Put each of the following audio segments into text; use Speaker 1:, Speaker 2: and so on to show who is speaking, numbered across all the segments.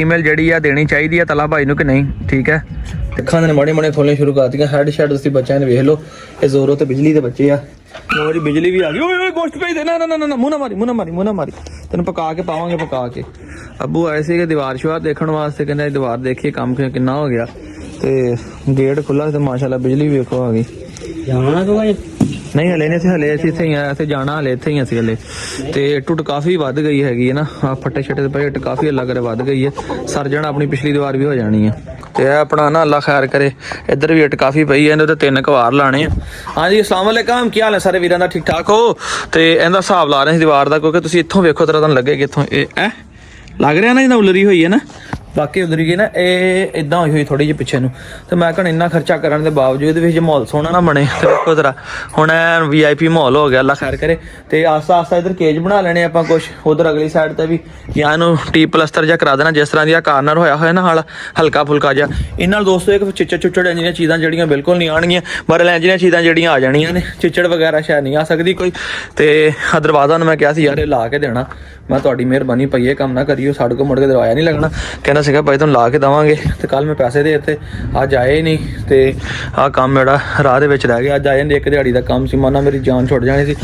Speaker 1: Email जी देनी चाहिए तला भाई नूं कि नहीं। ठीक है अखा ने माड़े माड़े खोलने शुरू कर दी हैड शैड तुसीं बच्चों ने वेख लो ये जोरों ते बिजली के बच्चे आ लो जी बिजली भी आ गई ओए गोश्त भेज दे ना ना ना मुंह ना मारी तेन पका के पावांगे पका के अबू आए थे दीवार शुआर देखने वास्ते कहते दीवार देखिए काम कितना हो गया ते गेट खुला तो माशाल्लाह बिजली भी वेखो आ गई जाना तो नहीं हले ने हले इत्थे ही आए जाना हले इत्थे ही असीं हले ते टुट काफ़ी वध गई हैगी है ना आ फट्टे छट्टे पे इट काफ़ी अल्लाह करे वध गई है सर जाना अपनी पिछली दीवार भी हो जानी है ते अपना ना अल्लाह खैर करे इधर भी इट काफ़ी पई है इन्हें 3 कवार लाने हाँ जी अस्सलाम वालेकुम क्या हाल है सारे वीरां दा ठीक ठाक हो तो इहदा हिसाब ला रहे दीवार का क्योंकि तुसीं इत्थों वेखो तरह तुहानूं लगे कि इत्थों लग रहा ना जिद्दां उलरी हुई है ना बाकी उधर गई ना ये इदा हुई हुई थोड़ी जी पिछे नूं तो मैं कहना इन्ना खर्चा करने के बावजूद भी जो माहौल सोहना ना बने तो देखो जरा हुण VIP माहौल हो गया अल्लाह खैर करे तो आस्ता आस्ता इधर केज बना लेने आपां कुछ उधर अगली साइड ते भी या इनू टीप प्लस्तर जा करा देना जिस तरह दी कार्नर होया होया ना हाल हल्का फुल्का जा इन नाल दोस्तों एक चिचड़ चुचड़ जिहियां चीज़ां जिहड़ियां बिल्कुल नहीं आउणगियां पर जिहियां चीज़ां जिहड़ियां आ जाणियां ने चिचड़ वगैरह शायद नहीं आ सकदी कोई तो दरवाज़ा मैं कहा सी यार ला के देना मैं तुहाडी मेहरबानी भाई ये काम ना करियो साडे कोल मुड़ के दरवाजा नहीं लगना कहना सीगा भाई तुहानूं ला के देवांगे तो कल मैं पैसे दे दित्ते अज आए ही नहीं तो आ काम मेरा राह दे विच रह गया अज आए एक दिहाड़ी का काम सी माना मेरी जान छुट जानी सी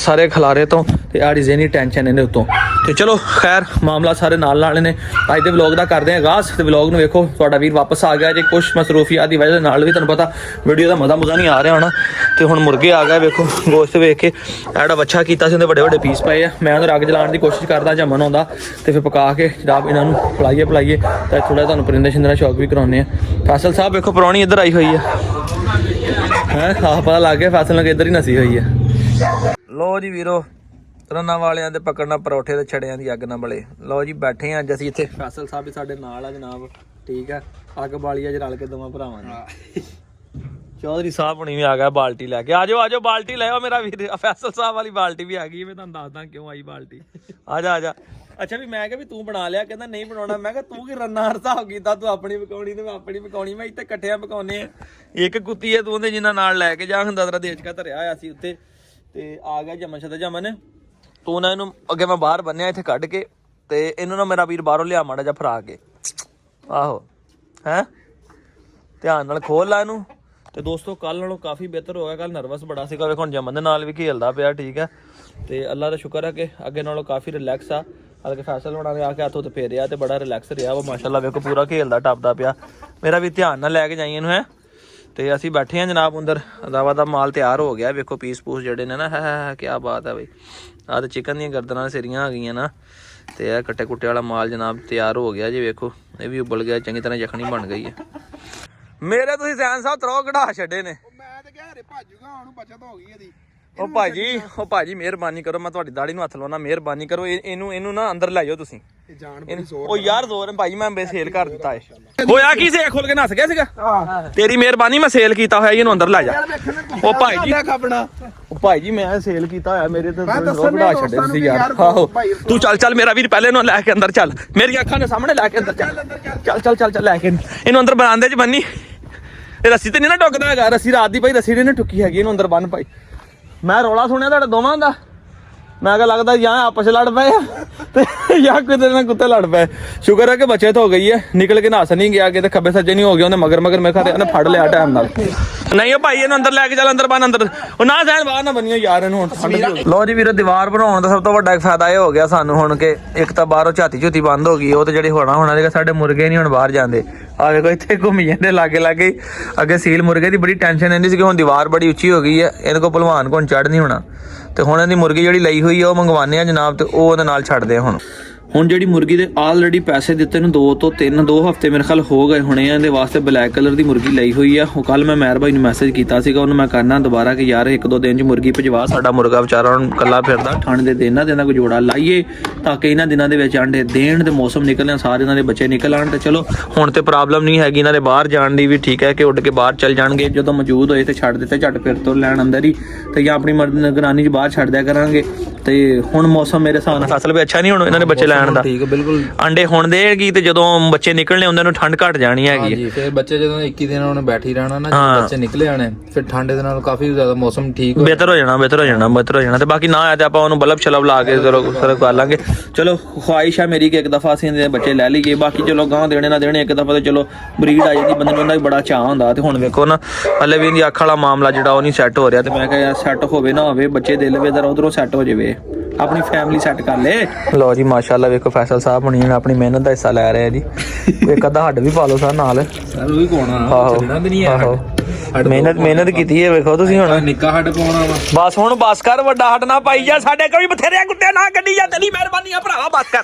Speaker 1: सारे खलारे तो आड़ी जेनी टेंशन इन्हें उत्तों तो चलो खैर मामला सारे नाल नाल ने अज के व्लॉग का करते हैं आगाज़ तो व्लॉग में वेखो तुहाडा वीर वापस आ गया जे कुछ मसरूफियात की वजह से नाल भी तुहानूं पता वीडियो का मज़ा मुज़ा नहीं आ रहा होना तो हुण मुर्गे आ गए वेखो गोश्त वेख के एड़ा बच्छा किया से बड़े बड़े पीस पाए आ मैं अग जलाने की कोशिश करदा जमन आउंदा तो फिर पका के जनाब इन्हों पिलाइए तो थोड़ा तुहानूं परिंदे शिंदे शौक भी कराने फैसल साहब वेखो परौणी इधर आई हुई है पता लग गया फैसल इधर ही नसी हुई है लो जी वीरो रन्ना वालियां ते पकड़ना परौठे ते छड़ियां दी अग ना बले लो जी बैठे हैं अज असीं इत्थे फैसल साहब भी साडे नाल आ जनाब ठीक है अग बाली अज रल के दोवां भरावां ने चौधरी साहब हुणी भी आ गया बाल्टी लैके आ जाओ बाल्टी ले आओ मेरा वीर फैसल साहब वाली बाल्टी भी आ गई मैं तुहानूं दसदा क्यों आई बाल्टी आ जा अच्छा भी मैं भी तू बना लिया कहता नहीं बनाना मैं तू कि रन्ना हिसाब किया तू अपनी पकाउणी ते मैं अपनी पकाउणी मैं इत्थे कट्ठियां पकाउने एक कुत्ती है तू उहदे जिन्ना नाल लैके जा हुंदा तेरा देश का धरिया होया सी उत्ते ते आ गया जमन शद जमन तू ना इनू अगे मैं बाहर बन्निया इत्थे कढ के ते इनू ना मेरा वीर बाहरों लिया माड़ा जा फरा के आहो हैं ध्यान नाल खोल ला इनू तो दोस्तों कल नालों काफ़ी बेहतर हो गया कल नर्वस बड़ा सीगा वेखो हुण जमन दे नाल भी खेलदा पिया ठीक है तो अल्लाह का शुक्र है कि अगे नालों काफ़ी रिलैक्स आ हल्के फैसल होना ने आके हत्थ उत्ते फेरिया तो बड़ा रिलैक्स रहा वो माशाल्लाह वेखो पूरा खेलदा टपदा पिया मेरा भी ध्यान नाल लैके जाइए इनू है तो असीं बैठे हैं जनाब अंदर दावा दा माल तैयार हो गया वेखो पीस पूस जड़े ने ना है क्या बात है बई आ तो चिकन दी गर्दनां सिरियां आ गई ना तो यह कट्टे कुट्टे वाला माल जनाब तैयार हो गया जी वेखो ये भी उबल गया चंगी तरह यखनी बन गई है मेरे तुसीं सैन साहब त्रो कढ़ा छड्डे ने ओ भाजी मेहरबानी करो मैं तुहाडी दाढ़ी नूं हत्थ लाउणा मेहरबानी करो इनू ना अंदर लै जाओ तुसीं ओ यार जोर भाई मैं सेल कर दिता है होया की से खोल के नस गया सीगा तेरी मेहरबानी मैं सेल कीता होया इनू अंदर लै जा ओ भाई जी मैं सेल कीता होया मेरे ते कढ़ा छड्डे तुसीं यार आहो तू चल मेरा वीर पहले इनू लै के अंदर चल मेरी अखां दे सामने लै के अंदर चल लै के इनू अंदर बरांदे च बन्नी रस्सी ते नहीं ना टुकदा हैगा रस्सी रात दी भाई रस्सी ने टुकी हैगी इनू अंदर बन भाई मैं रौला सुनिया तुहाडे दोवां दा मैं क्या लगता या आपस लड़ पे या कुत्ते ना कुत्ते लड़ पे शुक्र है कि बचत हो गई है निकल के नस नहीं गया कि खब्बे सज्जे नहीं हो गया उन्हें मगर मैं खा फड़ लिया टाइम नाल नहीं भाई इन्हू अंदर लैके चल अंदर बन अंदर ना सैन बाहर ना बनियो यार लो जी वीर दीवार बनाने का सब तो बड़ा फायदा यह हो गया सानू हुण के एक तो बाहरों झाती झूती बंद हो गई वो तो जी होना साडे मुर्गे नहीं हुण बाहर जाते आ देखो इतने घूमी जाते लागे लागे अगे सील मुर्गे की बड़ी टेंशन रहिंदी सी कि हुण दीवार बड़ी उच्ची हो गई है इहदे कोल भलवान को चढ़ नहीं होना तो हुण इहदी मुर्गी जिहड़ी लई हुई है वो मंगवाने जनाब तो वो उहदे नाल छड्डदे हुण ਹੁਣ ਜਿਹੜੀ ਮੁਰਗੀ ਦੇ ਆਲਰੇਡੀ ਪੈਸੇ ਦਿੱਤੇ ਨੂੰ 2 ਤੋਂ 2 ਹਫ਼ਤੇ ਮੇਰੇ ਖਿਆਲ ਹੋ ਗਏ ਹੋਣੇ ਆ ਇਹਦੇ ਵਾਸਤੇ ਬਲੈਕ ਕਲਰ ਦੀ ਮੁਰਗੀ ਲਈ ਹੋਈ ਆ ਉਹ ਕੱਲ ਮੈਂ ਮਹਿਰ ਭਾਈ ਨੂੰ ਮੈਸੇਜ ਕੀਤਾ ਸੀਗਾ ਉਹਨੂੰ ਮੈਂ ਕਰਨਾ ਦੁਬਾਰਾ ਕਿ ਯਾਰ 1-2 ਦਿਨ ਚ ਮੁਰਗੀ ਭਜਵਾ ਸਾਡਾ ਮੁਰਗਾ ਵਿਚਾਰਾ ਹੁਣ ਕੱਲਾ ਫਿਰਦਾ ਠੰਡ ਦੇ ਦਿਨਾਂ ਦੇ ਨਾਲ ਕੋਈ ਜੋੜਾ ਲਾਈਏ ਤਾਂ ਕਿ ਇਹਨਾਂ ਦਿਨਾਂ ਦੇ ਵਿੱਚ ਆਂਡੇ ਦੇਣ ਤੇ ਮੌਸਮ ਨਿਕਲਣ ਸਾਰੇ ਇਹਨਾਂ ਦੇ ਬੱਚੇ ਨਿਕਲ ਆਣ ਤੇ ਚਲੋ ਹੁਣ ਤੇ ਪ੍ਰੋਬਲਮ ਨਹੀਂ ਹੈਗੀ ਇਹਨਾਂ ਦੇ ਬਾਹਰ ਜਾਣ ਦੀ ਵੀ ਠੀਕ ਹੈ ਕਿ ਉੱਡ ਕੇ ਬਾਹਰ ਚੱਲ ਜਾਣਗੇ ਜਦੋਂ ਮੌਜੂਦ ਹੋਏ ਤੇ ਛੱਡ ਦਿੱਤੇ ਝੱਟ ਫਿਰ ਤੋਂ ਲੈਣ ਅੰਦਰ ਹੀ ਤੇ ਜਾਂ ਆਪਣੀ ਨਿਗਰਾਨੀ ਚ ਬਾਹਰ ਛੱਡ ਦਿਆ ਕਰਾਂਗੇ ਤੇ ਹੁਣ ਮੌਸਮ ਮੇਰੇ ਹਿਸਾਬ ਨਾਲ ਫਸਲ ਵੀ ਅੱਛਾ ਨਹੀਂ ਹੁਣ ਇਹਨਾਂ ਦੇ ਬੱਚੇ ਲੈਣ ਪੈਣ ਦਾ।
Speaker 2: ਠੀਕ ਹੈ ਬਿਲਕੁਲ।
Speaker 1: ਅੰਡੇ ਹੁਣ ਦੇਗੀ ਤੇ ਜਦੋਂ ਬੱਚੇ ਨਿਕਲਣੇ ਉਹਨਾਂ ਨੂੰ ਠੰਡ ਘਟ ਜਾਣੀ ਹੈਗੀ।
Speaker 2: ਹਾਂਜੀ ਫਿਰ ਬੱਚੇ ਜਦੋਂ 21 ਦਿਨ ਉਹਨੇ ਬੈਠੀ ਰਹਿਣਾ ਨਾ, ਜਦੋਂ ਬੱਚੇ ਨਿਕਲੇ ਆਣੇ ਫਿਰ ਠੰਡ ਦੇ ਨਾਲ ਕਾਫੀ ਜ਼ਿਆਦਾ ਮੌਸਮ ਠੀਕ
Speaker 1: ਬਿਹਤਰ ਹੋ ਜਾਣਾ ਤੇ ਬਾਕੀ ਨਾ ਆਇਆ ਤੇ ਆਪਾਂ ਉਹਨੂੰ ਬਲਬ ਛਲਬ ਲਾ ਕੇ ਜ਼ਰੂਰ ਕਰ ਲਾਂਗੇ। ਚਲੋ ਖੁਆਇਸ਼ ਹੈ ਮੇਰੀ ਕਿ ਇੱਕ ਦਫਾ ਅਸੀਂ ਇਹਦੇ ਬੱਚੇ ਲੈ ਲਈਏ। ਬਾਕੀ ਚਲੋ ਗਾਂ ਦੇਣੇ ਨਾ ਦੇਣੇ ਇੱਕ ਦਫਾ ਤੇ ਚਲੋ ਬਰੀਡ ਆ ਜਾਂਦੀ, ਬੰਦੇ ਨੂੰ ਉਹਦਾ ਵੀ ਬੜਾ ਚਾਅ ਹੁੰਦਾ। ਤੇ ਹੁਣ ਵੇਖੋ ਨਾ ਹਲੇ ਵੀ ਇਹਦੀ ਅੱਖ ਵਾਲਾ ਮਾਮਲਾ ਜਿਹੜਾ ਉਹ ਨਹੀਂ ਸੈੱਟ ਹੋ ਰਿਹਾ। ਤੇ ਮੈਂ ਕਿਹਾ ਯਾਰ ਸੈੱਟ ਹੋਵੇ ਨਾ ਹੋਵੇ, ਬੱਚੇ ਦੇ ਲਵੇ ਇਧਰ ਉਧਰੋਂ ਸੈੱਟ ਹੋ ਜਾਵੇ, ਆਪਣੀ ਫੈਮਿਲੀ ਸੈੱਟ ਕਰ ਲੇ। ਲੋ ਜੀ ਮਾਸ਼ਾਅੱਲਾ ਵੇਖੋ ਫੈਸਲ ਸਾਹਿਬ ਹੁਣੀ ਆਪਣੀ ਮਿਹਨਤ ਦਾ ਹਿੱਸਾ ਲੈ ਰਹੇ ਆ ਜੀ। ਇੱਕ ਅੱਧਾ ਹੱਡ ਵੀ ਪਾ ਲਓ ਸਰ ਨਾਲ।
Speaker 2: ਸਰ ਉਹ ਵੀ ਪਾਉਣਾ, ਛੱਡਣਾ ਤੇ ਨਹੀਂ ਹੈ।
Speaker 1: ਮਿਹਨਤ ਕੀਤੀ ਹੈ ਵੇਖੋ ਤੁਸੀਂ। ਹੁਣ
Speaker 2: ਨਿੱਕਾ ਹੱਡ ਪਾਉਣਾ ਵਾ
Speaker 1: ਬਸ, ਹੁਣ ਬਸ ਕਰ, ਵੱਡਾ ਹੱਡ ਨਾ ਪਾਈ ਜਾ। ਸਾਡੇ ਕੋਲ ਵੀ ਬਥੇਰੇ ਕੁੱਤੇ ਨਾ ਕੱਢੀ ਜਾ, ਤੇਰੀ ਮਿਹਰਬਾਨੀ ਆ ਭਰਾਵਾ, ਬਸ ਕਰ।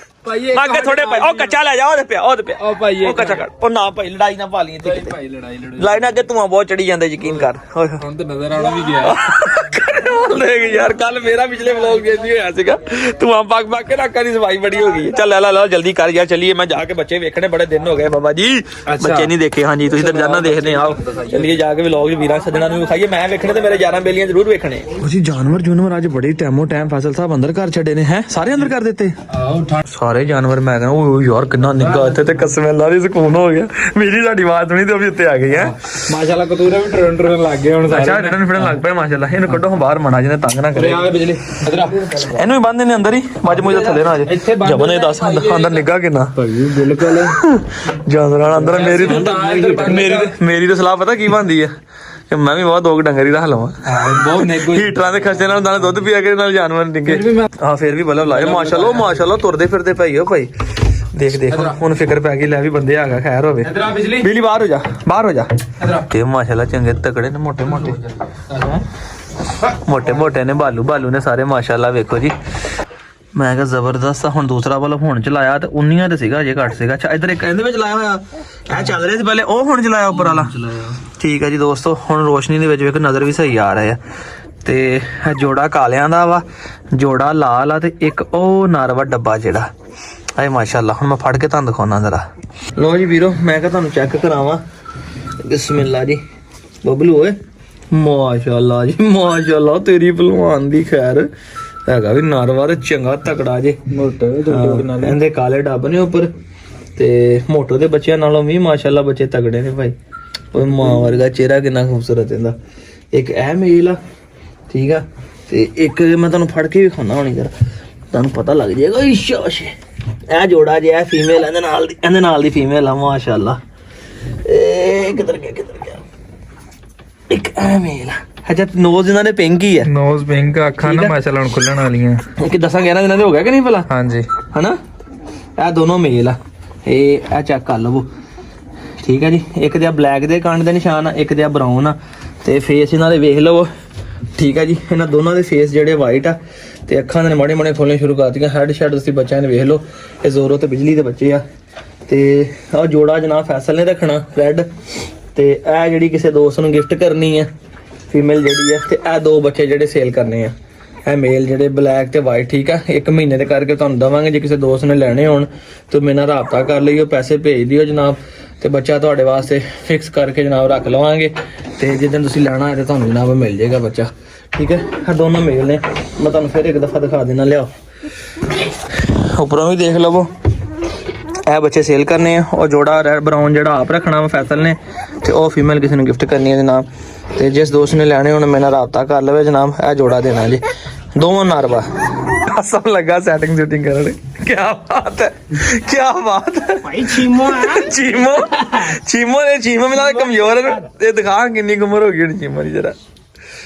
Speaker 1: ਅੱਗੇ ਥੋੜੇ ਪਏ ਉਹ ਕੱਚਾ ਲੈ ਜਾ, ਉਹਦੇ ਪਿਆ
Speaker 2: ਉਹ ਭਾਈ
Speaker 1: ਉਹ ਕੱਚਾ ਕੱਢ। ਉਹ ਨਾ ਭਾਈ ਲੜਾਈ ਨਾ ਪਾ ਲਈ ਇੱਥੇ ਕਿਤੇ।
Speaker 2: ਭਾਈ ਲੜਾਈ
Speaker 1: ਲਾਈਨ ਅੱਗੇ ਧੂਆਂ ਬਹੁਤ ਚੜੀ ਜਾਂਦਾ, ਯਕੀਨ ਕਰ।
Speaker 2: ਹੁਣ ਤੇ ਨਜ਼ਰ ਆਉਣਾ ਵੀ ਗਿਆ
Speaker 1: ਦੇਖ ਯਾਰ ਕੱਲ ਮੇਰਾ ਪਿਛਲੇ ਵਲੌਗ ਵਿੱਚ ਵੀ ਹੋਇਆ ਸੀਗਾ, ਧੂਆਂ ਪੱਕ ਕੇ ਨਾਕਾਂ ਦੀ ਸਫਾਈ ਬੜੀ ਹੋ ਗਈ। ਚੱਲ ਲੈ ਜਲਦੀ ਕਰ ਯਾਰ, ਚੱਲੀਏ। ਮੈਂ ਜਾ ਕੇ ਬੱਚੇ ਵੇਖਣੇ, ਬੜੇ ਦਿਨ ਹੋ ਗਏ ਬਾਬਾ ਜੀ ਬੱਚੇ ਨਹੀਂ ਦੇਖੇ। ਹਾਂਜੀ ਤੁਸੀਂ ਤਾਂ ਰੋਜ਼ਾਨਾ ਦੇਖਦੇ ਆਓ, ਚੱਲੀਏ ਜਾ ਕੇ ਵਲੌਗ ਵੀਰਾਂ ਸੱਜਣਾ ਨੂੰ ਵਿਖਾਈਏ। ਮੈਂ ਵੇਖਣੇ ਤੇ ਮੇਰੇ ਯਾਰਾਂ ਬੇਲੀਆਂ ਜ਼ਰੂਰ ਵੇਖਣੇ। ਤੁਸੀਂ ਜਾਨਵਰ ਅੱਜ ਬੜੇ ਟਾਈਮੋ ਟਾਈਮ ਫੈਸਲ ਸਾਹਿਬ ਅੰਦਰ ਘਰ ਛੱਡੇ ਨੇ ਹੈ, ਸਾਰੇ ਅੰਦਰ ਕਰ ਦਿੱਤੇ ਸਾਰੇ ਜਾਨਵਰ। ਮੈਂ ਕਹਿੰਦਾ ਉਹ ਯਾਰ ਕਿੰਨਾ ਨਿੱਘਾ ਇੱਥੇ ਤੇ ਕਸਮੇਲਾ ਦੀ ਸਕੂਨ ਹੋ ਗਿਆ। ਮੇਰੀ ਸਾਡੀ ਆਵਾਜ਼ ਸੁਣੀ ਤੇ ਉਹ ਵੀ ਉੱਤੇ ਆ ਗਈ ਹੈ।
Speaker 2: ਮਾਸ਼ਾਅੱਲਾ ਕਤੂਰੇ ਵੀ ਟਰਨ ਲੱਗ ਗਏ ਹੁਣ।
Speaker 1: ਅੱਛਾ ਟਰਨ ਫਿਰਨ ਲੱਗ ਪਏ ਮਾਸ਼ਾਅੱਲਾ। ਇਹਨੂੰ ਕੱਢੋ ਬਾਹਰ ਮਣਾ ਜਿਹਨੇ ਤੰਗ ਨਾ ਕਰੇ।
Speaker 2: ਬਿਜਲੀ
Speaker 1: ਇਹਨੂੰ ਵੀ ਬੰਨ੍ਹਦੇ ਨੇ ਅੰਦਰ ਹੀ, ਮੱਝ ਮੁੱਝ ਥੱਲੇ ਨਾ ਆ ਜਾਏ। ਜਬਨ ਇਹ ਦੱਸ ਅੰਦਰ ਨਿੱਘਾ ਕਿੰਨਾ
Speaker 2: ਬਿਲਕੁਲ
Speaker 1: ਜਾਨਵਰਾਂ ਅੰਦਰ। ਮੇਰੀ ਤਾਂ ਸਲਾਹ ਪਤਾ ਕੀ ਬਣਦੀ ਹੈ ਕਿ ਮੈਂ ਵੀ ਬਹੁਤ ਦੋ ਡੰਗਰ ਹੀ ਰੱਖ ਲਵਾਂ।
Speaker 2: ਬਹੁਤ ਨੇਗੋ
Speaker 1: ਹੀਟਰਾਂ ਦੇ ਖਰਚੇ ਨਾਲ ਨਾਲੇ ਦੁੱਧ ਪੀਆ ਕੇ ਨਾਲ ਜਾਨਵਰ ਨਿੱਗੇ। ਹਾਂ ਫਿਰ ਵੀ ਬਲਬ ਲਾਏ ਮਾਸ਼ਾਅੱਲਾ ਤੁਰਦੇ ਫਿਰਦੇ ਭਾਈ। ਉਹ ਭਾਈ ਦੇਖ ਹੁਣ ਫਿਕਰ ਪੈ ਗਈ। ਲੈ ਵੀ ਬੰਦੇ ਆਗਾ, ਖੈਰ ਹੋਵੇ। ਬਿਜਲੀ ਬਾਹਰ ਹੋ ਜਾ ਤੇ ਮਾਸ਼ਾਅੱਲਾ ਚੰਗੇ ਤਕੜੇ ਨੇ, ਮੋਟੇ ਨੇ। ਬਾਲੂ ਨੇ ਸਾਰੇ ਮਾਸ਼ਾਅੱਲਾ। ਵੇਖੋ ਜੀ ਮੈਂ ਕਿਹਾ ਜ਼ਬਰਦਸਤ। ਹੁਣ ਦੂਸਰਾ ਬਲਬ ਹੁਣ ਚਲਾਇਆ ਤੇ 19 ਤੇ ਸੀਗਾ, ਜੇ ਘੱਟ ਸੀਗਾ। ਅੱਛਾ ਇੱਧਰ ਇੱਕ ਇਹਦੇ ਵਿੱਚ ਲਾਇਆ ਹੋਇਆ, ਇਹ ਚੱਲ ਰਿਹਾ ਸੀ ਪਹਿਲੇ, ਉਹ ਹੁਣ ਚਲਾਇਆ ਉੱਪਰ ਵਾਲਾ। ਠੀਕ ਹੈ ਜੀ ਦੋਸਤੋ, ਹੁਣ ਰੋਸ਼ਨੀ ਦੇ ਵਿੱਚ ਵੇਖੋ ਨਜ਼ਰ ਵੀ ਸਹੀ ਆ ਰਿਹਾ ਆ। ਤੇ ਇਹ ਜੋੜਾ ਕਾਲਿਆਂ ਦਾ ਵਾ, ਜੋੜਾ ਲਾਲ ਆ, ਤੇ ਇੱਕ ਉਹ ਨਰ ਵਾ ਡੱਬਾ ਜਿਹੜਾ। ਆਏ ਮਾਸ਼ਾਅੱਲਾ। ਹੁਣ ਮੈਂ ਫੜ ਕੇ ਤੁਹਾਨੂੰ ਦਿਖਾਉਣਾ ਜ਼ਰਾ। ਲੋ ਜੀ ਵੀਰੋ ਮੈਂ ਕਿਹਾ ਤੁਹਾਨੂੰ ਚੈੱਕ ਕਰਾਵਾਂ। ਬਿਸਮਿਲ੍ਲਾ ਜੀ। ਬਬਲੂ ਓਏ ਮਾਸ਼ਾਅੱਲਾ ਜੀ ਮਾਸ਼ਾਅੱਲਾ, ਤੇਰੀ ਭਲਵਾਨ ਦੀ ਖੈਰ। ਹੈਗਾ ਵੀ ਨਾਰਵਾਰ ਚੰਗਾ ਤਕੜਾ ਜੇ, ਇਹਦੇ ਕਾਲੇ ਡੱਬ ਨੇ ਉੱਪਰ। ਤੇ ਮੋਟੋ ਦੇ ਬੱਚਿਆਂ ਨਾਲੋਂ ਵੀ ਮਾਸ਼ਾਅੱਲਾ ਬੱਚੇ ਤਗੜੇ ਨੇ ਭਾਈ। ਉਹ ਮਾਂ ਵਰਗਾ ਚਿਹਰਾ ਕਿੰਨਾ ਖੂਬਸੂਰਤ ਇਹਦਾ। ਇੱਕ ਇਹ ਮੇਲ ਆ, ਠੀਕ ਆ, ਤੇ ਇੱਕ ਮੈਂ ਤੁਹਾਨੂੰ ਫੜ ਕੇ ਵੀ ਖਾਣਾ ਹੋਣੀ ਜਰਾ, ਤੁਹਾਨੂੰ ਪਤਾ ਲੱਗ ਜਾਏਗਾ। ਇਹ ਜੋੜਾ ਜੇ, ਇਹ ਫੀਮੇਲ, ਇਹਦੇ ਨਾਲ ਦੀ ਫੀਮੇਲ ਆ ਮਾਸ਼ਾਅੱਲਾ। ਇਹ ਕਿੱਧਰ ਗਿਆ ਇੱਕ ਇਹ ਮੇਲ ਆ। ਅੱਛਾ ਨੋਜ਼ ਇਹਨਾਂ ਦੇ ਪਿੰਕ ਹੀ ਹੈ,
Speaker 2: ਨੋਜ਼ ਪਿੰਕ, ਅੱਖਾਂ ਨਾ ਮਾਸ਼ਾਅੱਲਾ ਹੁਣ ਖੁੱਲਣ ਵਾਲੀਆਂ।
Speaker 1: ਇੱਕ 10-11 ਦਿਨਾਂ ਦੇ ਹੋ ਗਿਆ ਕਿ ਨਹੀਂ ਭਲਾ?
Speaker 2: ਹਾਂਜੀ
Speaker 1: ਹਨਾ। ਇਹ ਦੋਨੋਂ ਮੇਲ ਆ। ਇਹ ਚੈੱਕ ਕਰ ਲਵੋ, ਠੀਕ ਹੈ ਜੀ। ਇੱਕ ਦੇ ਬਲੈਕ ਦੇ ਕੰਨ ਦੇ ਨਿਸ਼ਾਨ ਆ, ਇੱਕ ਦੇ ਬਰਾਊਨ ਆ। ਤੇ ਫੇਸ ਇਹਨਾਂ ਦੇ ਵੇਖ ਲਵੋ, ਠੀਕ ਹੈ ਜੀ। ਇਹਨਾਂ ਦੋਨਾਂ ਦੇ ਫੇਸ ਜਿਹੜੇ ਵਾਈਟ ਆ, ਤੇ ਅੱਖਾਂ ਦੇ ਮਾੜੇ ਖੋਲਣੇ ਸ਼ੁਰੂ ਕਰ ਦਿੱਤੀਆਂ। ਹੈਡ ਸ਼ੈਡ ਤੁਸੀਂ ਬੱਚਿਆਂ ਨੇ ਵੇਖ ਲਓ, ਇਹ ਜ਼ੋਰੋ ਤੇ ਬਿਜਲੀ ਦੇ ਬੱਚੇ ਆ। ਤੇ ਆਹ ਜੋੜਾ ਜਨਾਬ ਫੈਸਲ ਨੇ ਰੱਖਣਾ ਰੈੱਡ। ਤੇ ਇਹ ਜਿਹੜੀ ਕਿਸੇ ਦੋਸਤ ਨੂੰ ਗਿਫਟ ਕਰਨੀ ਆ ਫੀਮੇਲ ਜਿਹੜੀ ਆ। ਤੇ ਇਹ ਦੋ ਬੱਚੇ ਜਿਹੜੇ ਸੇਲ ਕਰਨੇ ਆ, ਇਹ ਮੇਲ ਜਿਹੜੇ ਬਲੈਕ ਤੇ ਵਾਈਟ, ਠੀਕ ਆ। 1 ਮਹੀਨੇ ਦੇ ਕਰਕੇ ਤੁਹਾਨੂੰ ਦਵਾਂਗੇ। ਜੇ ਕਿਸੇ ਦੋਸਤ ਨੇ ਲੈਣੇ ਹੋਣ ਤਾਂ ਮੇਰੇ ਨਾਲ ਰਾਬਤਾ ਕਰ ਲਈਓ, ਪੈਸੇ ਭੇਜ ਦਿਓ ਜਨਾਬ, ਤੇ ਬੱਚਾ ਤੁਹਾਡੇ ਵਾਸਤੇ ਫਿਕਸ ਕਰਕੇ ਜਨਾਬ ਰੱਖ ਲਵਾਂਗੇ। ਤੇ ਜਿੱਦਣ ਤੁਸੀਂ ਲੈਣਾ ਹੈ ਤੇ ਤੁਹਾਨੂੰ ਜਨਾਬ ਮਿਲ ਜਾਏਗਾ ਬੱਚਾ, ਠੀਕ ਹੈ। ਇਹ ਦੋਨੋਂ ਮੇਲ ਨੇ। ਮੈਂ ਤੁਹਾਨੂੰ ਫਿਰ ਇੱਕ ਦਫਾ ਦਿਖਾ ਦੇਣਾ, ਲਿਆਓ ਉੱਪਰੋਂ ਵੀ ਦੇਖ ਲਵੋ। ਇਹ ਬੱਚੇ ਸੇਲ ਕਰਨੇ ਆ। ਉਹ ਜੋੜਾ ਰੈਡ ਬਰਾਊਨ ਜਿਹੜਾ ਆਪ ਰੱਖਣਾ ਵਾ ਫੈਸਲ ਨੇ, ਤੇ ਉਹ ਫੀਮੇਲ ਕਿਸੇ ਨੂੰ ਗਿਫਟ ਕਰਨੀ ਹੈ ਜਨਾਬ। ਤੇ ਜਿਸ ਦੋਸਤ ਨੇ ਲੈਣੇ ਹੁਣ ਮੇਰੇ ਨਾਲ ਰਾਬਤਾ ਕਰ ਲਵੇ ਜਨਾਬ। ਇਹ ਜੋੜਾ ਦੇਣਾ ਜੀ, ਦੋਵਾਂ ਨਰਵਾ। ਸਭ ਲੱਗਾ ਸੈਟਿੰਗ ਕਰਨ। ਕੀ ਬਾਤ ਹੈ
Speaker 3: ਭਾਈ ਚੀਮੋ
Speaker 1: ਮੇਰਾ ਕਮਜ਼ੋਰ ਹੈ। ਇਹ ਦਿਖਾ ਕਿੰਨੀ ਉਮਰ ਹੋ ਗਈ ਹੁਣ ਚੀਮੋ ਦੀ ਜਰਾ।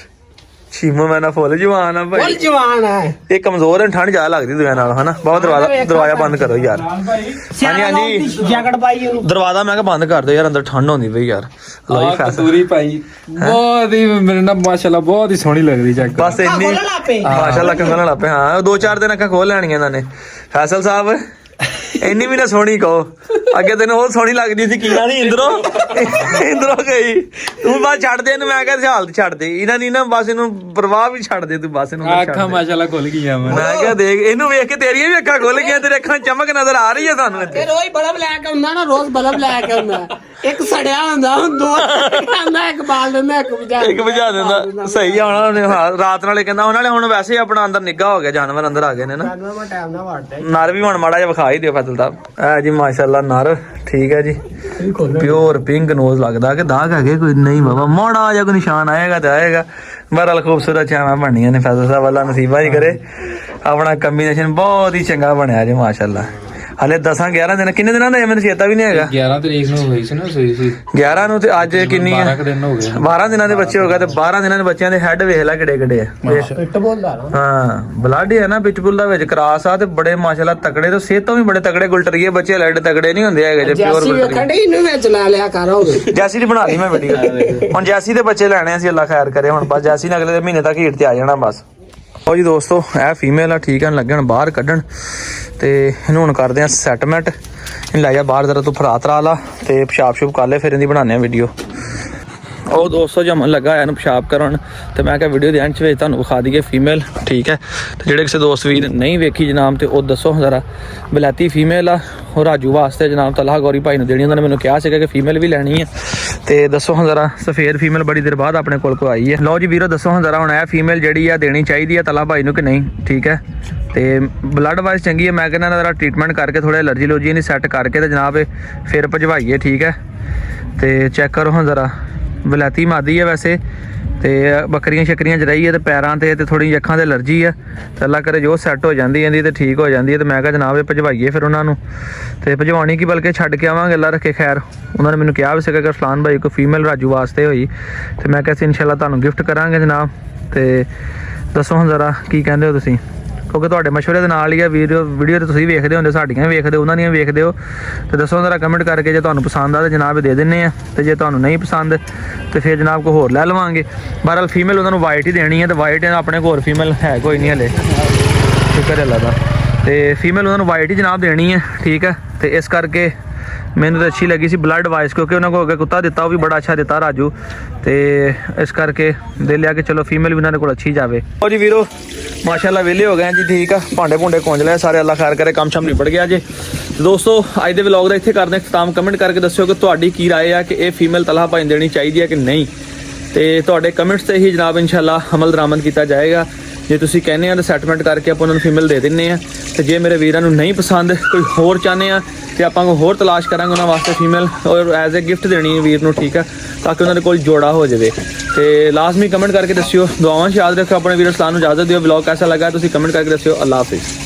Speaker 1: ਚੀਮੋ ਮੈਂ ਨਾ ਫੁੱਲ ਜਵਾਨ ਆ ਭਾਈ,
Speaker 3: ਜਵਾਨ ਹੈ।
Speaker 1: ਇਹ ਕਮਜ਼ੋਰ ਹੈ, ਠੰਡ ਜ਼ਿਆਦਾ ਲੱਗਦੀ ਦੁਆ ਨਾਲ ਹਨਾ। ਬਹੁਤ ਦਰਵਾਜ਼ਾ ਬੰਦ ਕਰੋ ਯਾਰ। ਹਾਂਜੀ
Speaker 3: ਜੈਕਟ ਪਾਈ ਉਹਨੂੰ,
Speaker 1: ਦਰਵਾਜ਼ਾ ਮੈਂ ਕਿਹਾ ਬੰਦ ਕਰ ਦਿਓ ਯਾਰ, ਅੰਦਰ ਠੰਡ ਹੁੰਦੀ ਪਈ ਯਾਰ। ਲਓ ਜੀ
Speaker 2: ਕਤੂਰੀ ਭਾਈ ਬਹੁਤ ਹੀ ਮੇਰੇ ਨਾਲ ਮਾਸ਼ਾਅੱਲਾ ਬਹੁਤ ਹੀ ਸੋਹਣੀ ਲੱਗਦੀ ਚੈੱਕ।
Speaker 1: ਬਸ ਇੰਨੀ ਮਾਸ਼ਾਅੱਲਾ ਖੋਲਣ ਲੱਪੇ। ਹਾਂ 2-4 ਦਿਨ ਅੱਖਾਂ ਖੋਲ ਲੈਣੀਆਂ ਇਹਨਾਂ ਨੇ। ਫੈਸਲ ਸਾਹਿਬ ਇੰਨੀ ਵੀ ਨਾ ਸੋਹਣੀ ਕਹੋ, ਅੱਗੇ ਤੈਨੂੰ ਉਹ ਸੋਹਣੀ ਲੱਗਦੀ ਸੀ। ਕੀਨਾ ਨਹੀਂ ਇੰਦਰੋਂ ਗਈ ਤੂੰ, ਬਸ ਛੱਡ ਦੇ ਇਹਨੂੰ। ਮੈਂ ਕਿਹਾ ਹਾਲਤ ਛੱਡ ਦੇ ਇਹਨਾਂ ਦੀ ਨਾ, ਬਸ ਇਹਨੂੰ ਪ੍ਰਵਾਹ ਵੀ ਛੱਡ ਦੇ ਤੂੰ, ਬਸ ਇਹਨੂੰ।
Speaker 2: ਅੱਖਾਂ ਮਾਸ਼ਾਅੱਲਾ ਖੁੱਲ ਗਈਆਂ।
Speaker 1: ਮੈਂ ਕਿਹਾ ਦੇਖ ਇਹਨੂੰ ਵੇਖ ਕੇ ਤੇਰੀਆਂ ਵੀ ਅੱਖਾਂ ਖੁੱਲ ਗਈਆਂ, ਤੇਰੇ ਅੱਖਾਂ ਚਮਕ ਨਜ਼ਰ ਆ ਰਹੀ ਹੈ ਸਾਨੂੰ ਇੱਥੇ।
Speaker 3: ਰੋਜ਼ ਬਲਬ ਲੈ ਕੇ ਆਉਂਦਾ ਨਾ, ਰੋਜ਼ ਬਲਬ ਲੈ ਕੇ ਆਉਂਦਾ। ਇੱਕ ਸੜਿਆ ਹੁੰਦਾ ਹੁਣ ਦੋ ਕਹਿੰਦਾ ਇੱਕ ਬਾਲ ਦਿੰਦਾ ਇੱਕ
Speaker 1: ਬੁਝਾ ਦਿੰਦਾ ਸਹੀ ਆ ਉਹਨਾਂ ਨੇ ਰਾਤ ਨਾਲੇ ਕਹਿੰਦਾ ਉਹਨਾਂ ਨੇ ਹੁਣ ਵੈਸੇ ਹੀ ਆਪਣਾ ਅੰਦਰ ਨਿੱਘਾ ਹੋ ਗਿਆ ਜਾਨਵਰ ਅੰਦਰ ਆ ਗਏ ਨੇ ਨਾ
Speaker 3: ਟਾਈਮ ਨਾਲ ਵੜਦਾ
Speaker 1: ਨਰ ਵੀ ਹੁਣ ਮਾੜਾ ਜਿਹਾ ਵਿਖਾ ਹੀ ਦਿਓ ਫਜ਼ਲ ਸਾਹਿਬ ਐ ਜੀ ਮਾਸ਼ਾਅੱਲਾ ਨਰ ਠੀਕ ਹੈ ਜੀ ਪਿਓਰ ਪਿੰਕ ਨੋਜ਼ ਲੱਗਦਾ ਕਿ ਦਾਗ ਹੈਗੇ ਕੋਈ ਨਹੀਂ ਬਾਬਾ ਮਾੜਾ ਜਿਹਾ ਕੋਈ ਨਿਸ਼ਾਨ ਆਏਗਾ ਤੇ ਆਏਗਾ ਬਹਰਹਾਲ ਖੂਬਸੂਰਤ ਛਾਵਾਂ ਬਣਨੀਆਂ ਨੇ ਫਜ਼ਲ ਸਾਹਿਬ ਅੱਲਾ ਨਸੀਬਾ ਹੀ ਕਰੇ ਆਪਣਾ ਕੰਬੀਨੇਸ਼ਨ ਬਹੁਤ ਹੀ ਚੰਗਾ ਬਣਿਆ ਜੀ ਮਾਸ਼ਾਅੱਲਾ ਹਲੇ 10-11 ਦਿਨ ਕਿੰਨੇ ਦਿਨਾਂ ਦਾ ਮੈਨੂੰ ਚੇਤਾ ਵੀ ਨਹੀਂ ਹੈਗਾ
Speaker 2: 11 ਤਰੀਕ ਨੂੰ ਹੋਈ ਸੀ ਨਾ ਸੂਈ ਸੀ
Speaker 1: 11 ਨੂੰ ਤੇ ਅੱਜ ਕਿੰਨੀ ਹੈ
Speaker 2: 12 ਦਿਨ ਹੋ ਗਏ
Speaker 1: 12 ਦਿਨਾਂ ਦੇ ਬੱਚੇ ਹੋ ਗਏ ਤੇ 12 ਦਿਨਾਂ ਦੇ ਬੱਚਿਆਂ ਦੇ ਹੈਡ ਵੇਖ ਲੈ ਕਿਹੜੇ ਕਿਹੜੇ ਆ
Speaker 3: ਪਿੱਟ ਬੋਲਦਾ ਨਾ
Speaker 1: ਹਾਂ ਬਲੱਡ ਹੈ ਨਾ ਪਿਚਬੁਲ ਦਾ ਵਿੱਚ ਕਰਾਸ ਆ ਤੇ ਬੜੇ ਮਾਸ਼ਾਅੱਲਾ ਤਕੜੇ ਤੇ ਸਿਹਤ ਤੋਂ ਵੀ ਬੜੇ ਤਕੜੇ ਗੁਲਟਰੀਏ ਬੱਚੇ ਲੱਡ ਤਕੜੇ ਨਹੀਂ ਹੁੰਦੇ ਹੈਗੇ ਜੇ ਪਿਓਰ
Speaker 3: ਜੈਸੀ ਵੇਖਣ ਇਹਨੂੰ ਵਿੱਚ ਲਾ ਲਿਆ ਕਰ ਹੋਵੇ
Speaker 1: ਜੈਸੀ ਦੀ ਬਣਾ ਲਈ ਮੈਂ ਵੀਡੀਓ ਹੁਣ ਜੈਸੀ ਦੇ ਬੱਚੇ ਲੈਣੇ ਸੀ ਅੱਲਾ ਖੈਰ ਕਰੇ ਹੁਣ ਬਸ ਜੈਸੀ ਨੇ ਅਗਲੇ ਮਹੀਨੇ ਤੱਕ ਹੀਟ ਤੇ ਆ ਜਾਣਾ ਬਸ ਉਹ ਜੀ ਦੋਸਤੋ ਇਹ ਫੀਮੇਲ ਆ ਠੀਕ ਆ ਲੱਗਣ ਬਾਹਰ ਕੱਢਣ ਤੇ ਇਹਨੂੰ ਹੁਣ ਕਰਦੇ ਆ ਸੈਟਮੈਂਟ ਇਹਨੂੰ ਲੈ ਜਾ ਬਾਹਰ ਜ਼ਰਾ ਤੂੰ ਫਰਾ ਤਰਾ ਲਾ ਤੇ ਪਿਸ਼ਾਬ ਸ਼ੁਬ ਕਰ ਲੈ ਫਿਰ ਇਹਦੀ ਬਣਾਉਂਦੇ ਆ ਵੀਡੀਓ ਉਹ ਦੋਸਤੋ ਜਮਨ ਲੱਗਾ ਇਹਨੂੰ ਪਿਸ਼ਾਬ ਕਰਨ ਤੇ ਮੈਂ ਕਿਹਾ ਵੀਡੀਓ ਦੇ ਐਂਡ 'ਚ ਵਿੱਚ ਤੁਹਾਨੂੰ ਵਿਖਾ ਦਈਏ ਫੀਮੇਲ ਠੀਕ ਹੈ ਤੇ ਜਿਹੜੇ ਕਿਸੇ ਦੋਸਤ ਵੀਰ ਨਹੀਂ ਵੇਖੀ ਜਨਾਬ ਤੇ ਉਹ ਦੱਸੋ ਜ਼ਰਾ ਬਲੈਤੀ ਫੀਮੇਲ ਆ ਉਹ ਰਾਜੂ ਵਾਸਤੇ ਜਨਾਬ ਤਲਹਾ ਗੌਰੀ ਭਾਈ ਨੂੰ ਦੇਣੀ ਉਹਨਾਂ ਨੇ ਮੈਨੂੰ ਕਿਹਾ ਸੀਗਾ ਕਿ ਫੀਮੇਲ ਵੀ ਲੈਣੀ ਹੈ ਤੇ ਦੱਸੋ ਹਾਂ ਜ਼ਰਾ ਸਫੇਦ ਫੀਮੇਲ ਬੜੀ ਦੇਰ ਬਾਅਦ ਆਪਣੇ ਕੋਲ ਆਈ ਹੈ ਲਓ ਜੀ ਵੀਰੋ ਦੱਸੋ ਹਾਂ ਜ਼ਰਾ ਹੁਣ ਇਹ ਫੀਮੇਲ ਜਿਹੜੀ ਆ ਦੇਣੀ ਚਾਹੀਦੀ ਆ ਤਲਹਾ ਭਾਈ ਨੂੰ ਕਿ ਨਹੀਂ ਠੀਕ ਹੈ ਤੇ ਬਲੱਡ ਵਾਈਜ਼ ਚੰਗੀ ਹੈ ਮੈਂ ਕਹਿੰਦਾ ਨਾ ਜ਼ਰਾ ਟ੍ਰੀਟਮੈਂਟ ਕਰਕੇ ਥੋੜਾ ਐਲਰਜੀ ਲੋਜੀ ਨਹੀਂ ਸੈੱਟ ਕਰਕੇ ਤੇ ਜਨਾਬ ਇਹ ਫਿਰ ਭਜਵਾਈਏ ਠੀਕ ਹੈ ਤੇ ਚੈੱਕ ਕਰੋ ਹਾਂ ਜ਼ਰਾ ਵਲੈਤੀ ਮਾਦੀ ਹੈ ਵੈਸੇ ਤੇ ਬੱਕਰੀਆਂ ਸ਼ੱਕਰੀਆਂ ਚ ਰਹੀ ਹੈ ਤੇ ਪੈਰਾਂ ਤੇ ਥੋੜੀ ਅੱਖਾਂ ਤੇ ਐਲਰਜੀ ਹੈ ਤੇ ਅੱਲਾ ਕਰੇ ਜੋ ਸੈੱਟ ਹੋ ਜਾਂਦੀ ਇਹਦੀ ਤੇ ਠੀਕ ਹੋ ਜਾਂਦੀ ਹੈ ਤੇ ਮੈਂ ਕਿਹਾ ਜਨਾਬ ਇਹ ਭਜਵਾਈਏ ਫਿਰ ਉਹਨਾਂ ਨੂੰ ਤੇ ਭਜਵਾਉਣੀ ਕੀ ਬਲਕਿ ਛੱਡ ਕੇ ਆਵਾਂਗੇ ਅੱਲਾ ਰੱਖੇ ਖੈਰ ਉਹਨਾਂ ਨੇ ਮੈਨੂੰ ਕਿਹਾ ਵੀ ਸੀਗਾ ਕਿ ਫਲਾਨ ਭਾਈ ਕੋਈ ਫੀਮੇਲ ਰਾਜੂ ਵਾਸਤੇ ਹੋਈ ਤੇ ਮੈਂ ਕਿਹਾ ਸੀ ਇਨਸ਼ਾਅੱਲਾ ਤੁਹਾਨੂੰ ਗਿਫਟ ਕਰਾਂਗੇ ਜਨਾਬ ਤੇ ਦੱਸੋ ਹੁਣ ਜ਼ਰਾ ਕੀ ਕਹਿੰਦੇ ਹੋ ਤੁਸੀਂ ਕਿਉਂਕਿ ਤੁਹਾਡੇ ਮਸ਼ਵਰੇ ਦੇ ਨਾਲ ਹੀ ਆ ਵੀਡੀਓ ਤੇ ਤੁਸੀਂ ਵੇਖਦੇ ਹੁੰਦੇ ਸਾਡੀਆਂ ਵੀ ਵੇਖਦੇ ਉਹਨਾਂ ਦੀਆਂ ਵੇਖਦੇ ਹੋ ਤੇ ਦੱਸੋ ਜ਼ਰਾ ਕਮੈਂਟ ਕਰਕੇ ਜੇ ਤੁਹਾਨੂੰ ਪਸੰਦ ਆ ਤਾਂ ਜਨਾਬ ਦੇ ਦਿੰਨੇ ਆ ਤੇ ਜੇ ਤੁਹਾਨੂੰ ਨਹੀਂ ਪਸੰਦ ਤੇ ਫਿਰ ਜਨਾਬ ਕੋਈ ਹੋਰ ਲੈ ਲਵਾਂਗੇ ਬਹਰਹਾਲ ਫੀਮੇਲ ਉਹਨਾਂ ਨੂੰ ਵਾਈਟ ਹੀ ਦੇਣੀ ਹੈ ਤੇ ਵਾਈਟ ਆਪਣੇ ਕੋਲ ਫੀਮੇਲ ਹੈ ਕੋਈ ਨਹੀਂ ਹਲੇ ਸ਼ੁਕਰ ਹੈ ਅੱਲਾ ਦਾ ਤੇ ਫੀਮੇਲ ਉਹਨਾਂ ਨੂੰ ਵਾਈਟ ਹੀ ਜਨਾਬ ਦੇਣੀ ਹੈ ਠੀਕ ਹੈ ਤੇ ਇਸ ਕਰਕੇ ਮੈਨੂੰ ਤਾਂ ਅੱਛੀ ਲੱਗੀ ਸੀ ਬਲੱਡ ਵਾਈਜ਼ ਕਿਉਂਕਿ ਉਹਨਾਂ ਕੋਲ ਅੱਗੇ ਕੁੱਤਾ ਦਿੱਤਾ ਉਹ ਵੀ ਬੜਾ ਅੱਛਾ ਦਿੱਤਾ ਰਾਜੂ ਤੇ ਇਸ ਕਰਕੇ ਦੇ ਲਿਆ ਕਿ ਚਲੋ ਫੀਮੇਲ ਵੀ ਉਹਨਾਂ ਦੇ ਕੋਲ ਅੱਛੀ ਜਾਵੇ ਉਹ ਜੀ ਵੀਰੋ ਮਾਸ਼ਾਅੱਲਾ ਵਿਹਲੇ ਹੋ ਗਏ ਜੀ ਠੀਕ ਆ ਭਾਂਡੇ ਭੁੰਡੇ ਕੁੰਜ ਲਏ ਸਾਰੇ ਅੱਲਾ ਖੈਰ ਕਰੇ ਕੰਮ ਸ਼ਮ ਨਿਬੜ ਗਿਆ ਜੇ ਦੋਸਤੋ ਅੱਜ ਦੇ ਵਲੌਗ ਦਾ ਇੱਥੇ ਕਰਦੇ ਖਤਮ ਕਮੈਂਟ ਕਰਕੇ ਦੱਸਿਓ ਕਿ ਤੁਹਾਡੀ ਕੀ ਰਾਏ ਆ ਕਿ ਇਹ ਫੀਮੇਲ ਤਲਹਾ ਭਾਈ ਦੇਣੀ ਚਾਹੀਦੀ ਹੈ ਕਿ ਨਹੀਂ ਤੇ ਤੁਹਾਡੇ ਕਮੈਂਟਸ ਤੇ ਹੀ ਜਨਾਬ ਇਨਸ਼ਾਅੱਲਾ ਅਮਲ ਦਰਾਮਦ ਕੀਤਾ ਜਾਏਗਾ ਜੇ ਤੁਸੀਂ ਕਹਿੰਦੇ ਆ ਤਾਂ ਸੈਟਲਮੈਂਟ ਕਰਕੇ ਆਪਾਂ ਉਹਨਾਂ ਨੂੰ ਫੀਮੇਲ ਦੇ ਦਿੰਨੇ ਆ ਤੇ ਜੇ ਮੇਰੇ ਵੀਰਾਂ ਨੂੰ ਨਹੀਂ ਪਸੰਦ ਕੋਈ ਹੋਰ ਚਾਹੁੰਦੇ ਆ ਤੇ ਆਪਾਂ ਕੋਈ ਹੋਰ ਤਲਾਸ਼ ਕਰਾਂਗੇ ਉਹਨਾਂ ਵਾਸਤੇ ਫੀਮੇਲ ਔਰ ਐਜ਼ ਅ ਗਿਫਟ ਦੇਣੀ ਹੈ ਵੀਰ ਨੂੰ ਠੀਕ ਆ ਤਾਂ ਕਿ ਉਹਨਾਂ ਦੇ ਕੋਲ ਜੋੜਾ ਹੋ ਜਾਵੇ ਤੇ ਲਾਜ਼ਮੀ ਕਮੈਂਟ ਕਰਕੇ ਦੱਸਿਓ ਦੁਆਵਾਂ 'ਚ ਯਾਦ ਰੱਖਿਓ ਆਪਣੇ ਵੀਰ ਇਸਲਾਮ ਨੂੰ ਇਜਾਜ਼ਤ ਦਿਓ ਵਲੌਗ ਕੈਸਾ ਲੱਗਾ ਤੁਸੀਂ ਕਮੈਂਟ ਕਰਕੇ ਦੱਸਿਓ ਅੱਲਾ ਹਾਫਿਜ਼